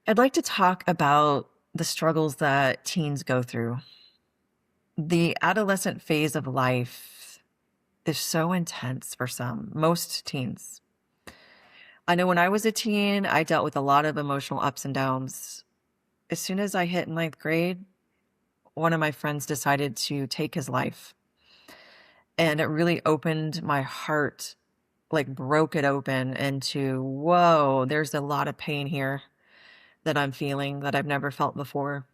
I'd like to talk about the struggles that teens go through. The adolescent phase of life is so intense for most teens. I know when I was a teen, I dealt with a lot of emotional ups and downs. As soon as I hit ninth grade, one of my friends decided to take his life. And it really opened my heart, like broke it open into, whoa, there's a lot of pain here that I'm feeling that I've never felt before.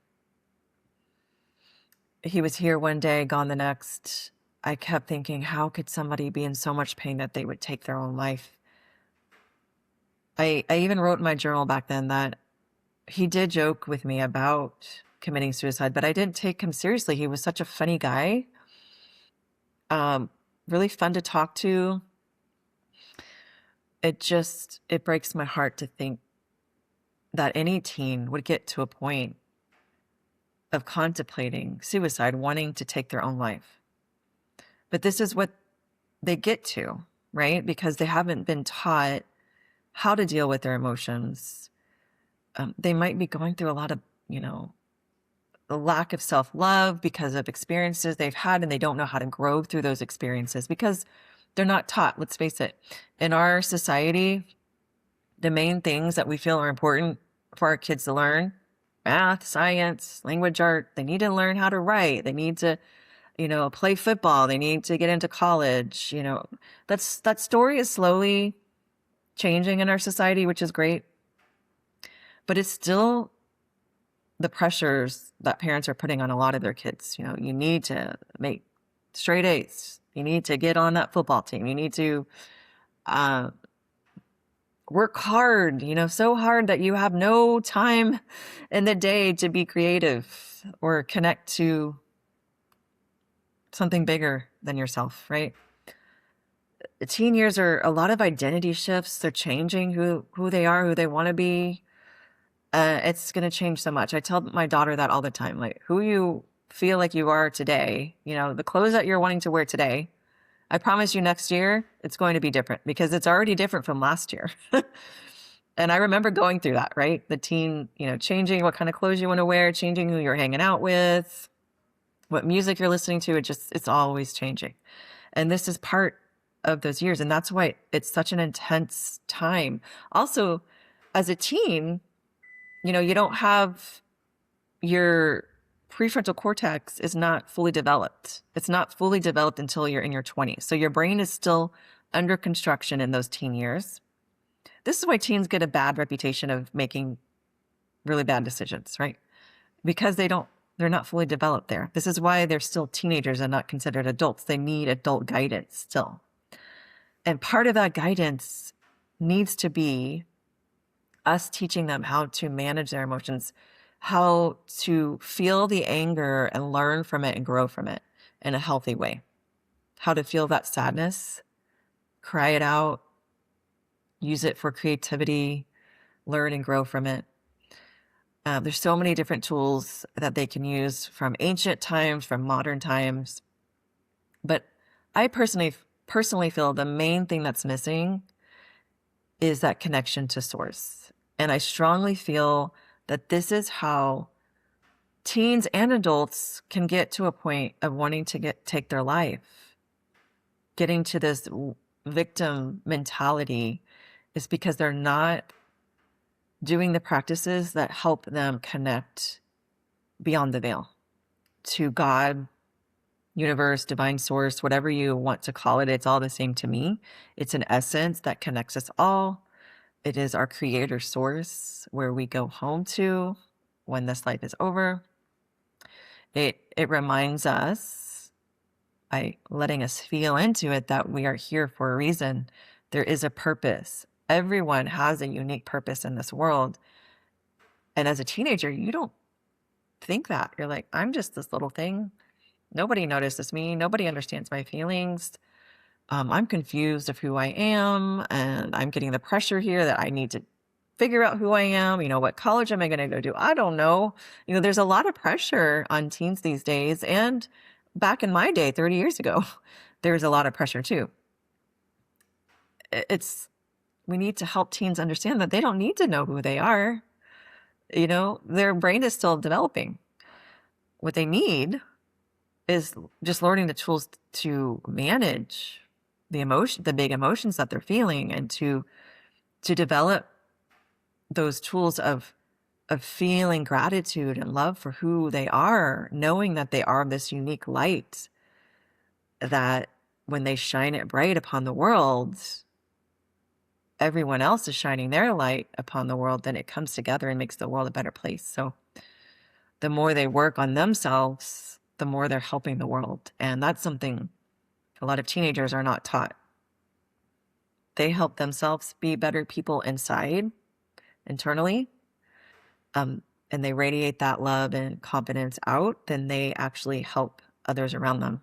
He was here one day, gone the next. I kept thinking, how could somebody be in so much pain that they would take their own life? I even wrote in my journal back then that he did joke with me about committing suicide, but I didn't take him seriously. He was such a funny guy, um, really fun to talk to. It breaks my heart to think that any teen would get to a point of contemplating suicide, wanting to take their own life. But this is what they get to, right? Because they haven't been taught how to deal with their emotions. They might be going through a lot of, a lack of self-love because of experiences they've had, and they don't know how to grow through those experiences because they're not taught. Let's face it. In our society, the main things that we feel are important for our kids to learn: math, science, language, art. They need to learn how to write. They need to play football. They need to get into college. That story is slowly changing in our society, which is great. But it's still the pressures that parents are putting on a lot of their kids. You need to make straight A's. You need to get on that football team. You need to work hard, so hard that you have no time in the day to be creative or connect to something bigger than yourself, right? The teen years are a lot of identity shifts. They're changing who they are, who they want to be. It's going to change so much. I tell my daughter that all the time, like, who you feel like you are today, the clothes that you're wanting to wear today, I promise you next year, it's going to be different because it's already different from last year. And I remember going through that, right? The teen, changing what kind of clothes you want to wear, changing who you're hanging out with, what music you're listening to. It's always changing. And this is part of those years. And that's why it's such an intense time. Also, as a teen, you don't have your prefrontal cortex is not fully developed. It's not fully developed until you're in your 20s. So your brain is still under construction in those teen years. This is why teens get a bad reputation of making really bad decisions, right? Because they're not fully developed there. This is why they're still teenagers and not considered adults. They need adult guidance still. And part of that guidance needs to be us teaching them how to manage their emotions, how to feel the anger and learn from it and grow from it in a healthy way, how to feel that sadness, cry it out, use it for creativity, learn and grow from it. There's so many different tools that they can use from ancient times, from modern times. But I personally feel the main thing that's missing is that connection to source. And I strongly feel that this is how teens and adults can get to a point of wanting to take their life. Getting to this victim mentality is because they're not doing the practices that help them connect beyond the veil to God, universe, divine source, whatever you want to call it. It's all the same to me. It's an essence that connects us all. It is our creator source where we go home to when this life is over. It reminds us, by letting us feel into it, that we are here for a reason. There is a purpose. Everyone has a unique purpose in this world. And as a teenager, you don't think that. You're like, I'm just this little thing. Nobody notices me. Nobody understands my feelings. I'm confused of who I am, and I'm getting the pressure here that I need to figure out who I am. What college am I going to go to? I don't know. There's a lot of pressure on teens these days. And back in my day, 30 years ago, there's a lot of pressure too. We need to help teens understand that they don't need to know who they are. their brain is still developing. What they need is just learning the tools to manage the big emotions that they're feeling, and to develop those tools of feeling gratitude and love for who they are, knowing that they are this unique light, that when they shine it bright upon the world, everyone else is shining their light upon the world, then it comes together and makes the world a better place. So the more they work on themselves, the more they're helping the world. And that's something a lot of teenagers are not taught. They help themselves be better people internally, and they radiate that love and confidence out, then they actually help others around them.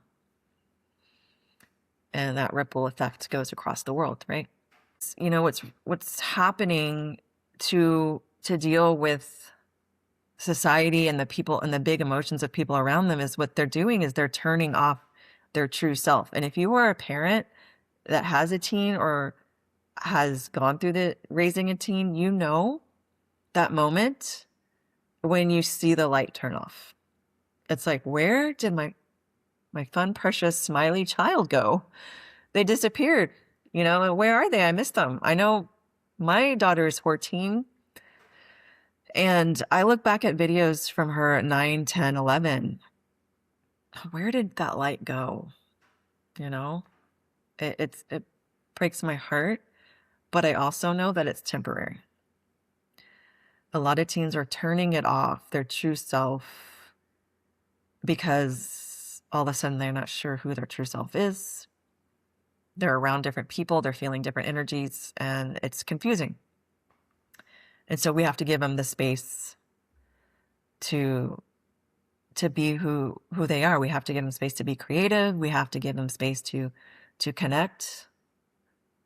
And that ripple effect goes across the world, right? What's happening to deal with society and the people and the big emotions of people around them is what they're doing is they're turning off their true self. And if you are a parent that has a teen or has gone through the raising a teen, you know that moment when you see the light turn off. It's like, where did my fun, precious, smiley child go? They disappeared, and where are they? I missed them. I know my daughter is 14, and I look back at videos from her at 9, 10, 11. Where did that light go? It breaks my heart, but I also know that it's temporary. A lot of teens are turning it off, their true self, because all of a sudden they're not sure who their true self is. They're around different people, they're feeling different energies, and it's confusing. And so we have to give them the space to be who they are. We have to give them space to be creative. We have to give them space to connect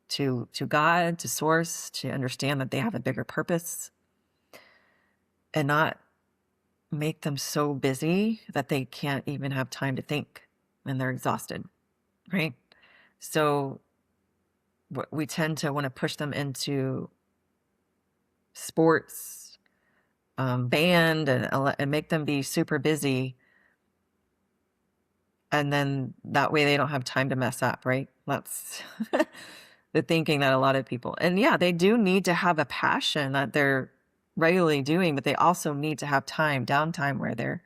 to God, to source, to understand that they have a bigger purpose, and not make them so busy that they can't even have time to think and they're exhausted, right? So we tend to want to push them into sports, band, and make them be super busy. And then that way they don't have time to mess up, right? That's the thinking that a lot of people, and yeah, they do need to have a passion that they're regularly doing, but they also need to have downtime where they're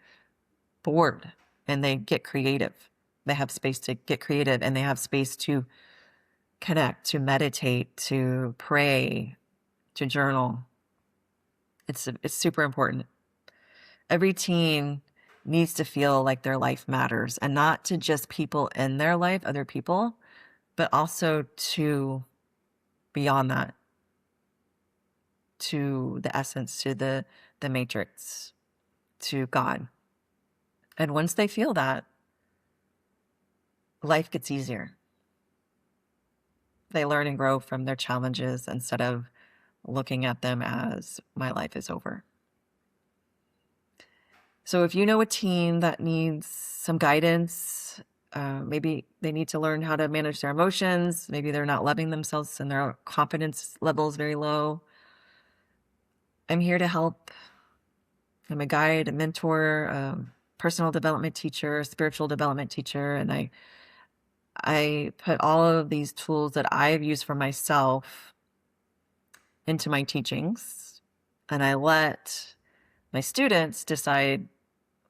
bored and they get creative. They have space to get creative, and they have space to connect, to meditate, to pray, to journal. It's super important. Every teen needs to feel like their life matters, and not to just people in their life, other people, but also to beyond that, to the essence, to the matrix, to God. And once they feel that, life gets easier. They learn and grow from their challenges instead of looking at them as my life is over. So if you know a teen that needs some guidance, maybe they need to learn how to manage their emotions, maybe they're not loving themselves and their confidence level is very low, I'm here to help. I'm a guide, a mentor, personal development teacher, spiritual development teacher, and I put all of these tools that I've used for myself into my teachings, and I let my students decide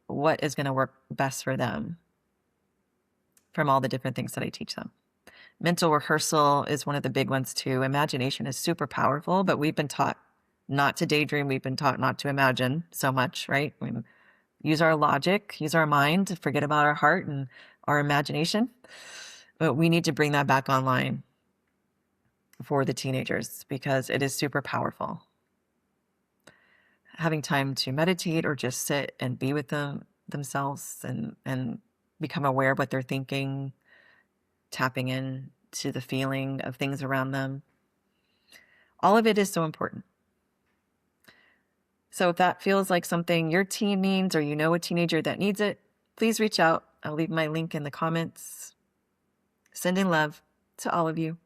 what is going to work best for them from all the different things that I teach them. Mental rehearsal is one of the big ones too. Imagination is super powerful, but we've been taught not to daydream. We've been taught not to imagine so much, right? We use our logic, use our mind, to forget about our heart and our imagination. But we need to bring that back online for the teenagers, because it is super powerful. Having time to meditate or just sit and be with themselves and become aware of what they're thinking, tapping in to the feeling of things around them. All of it is so important. So if that feels like something your teen needs, or you know a teenager that needs it, please reach out. I'll leave my link in the comments. Sending love to all of you.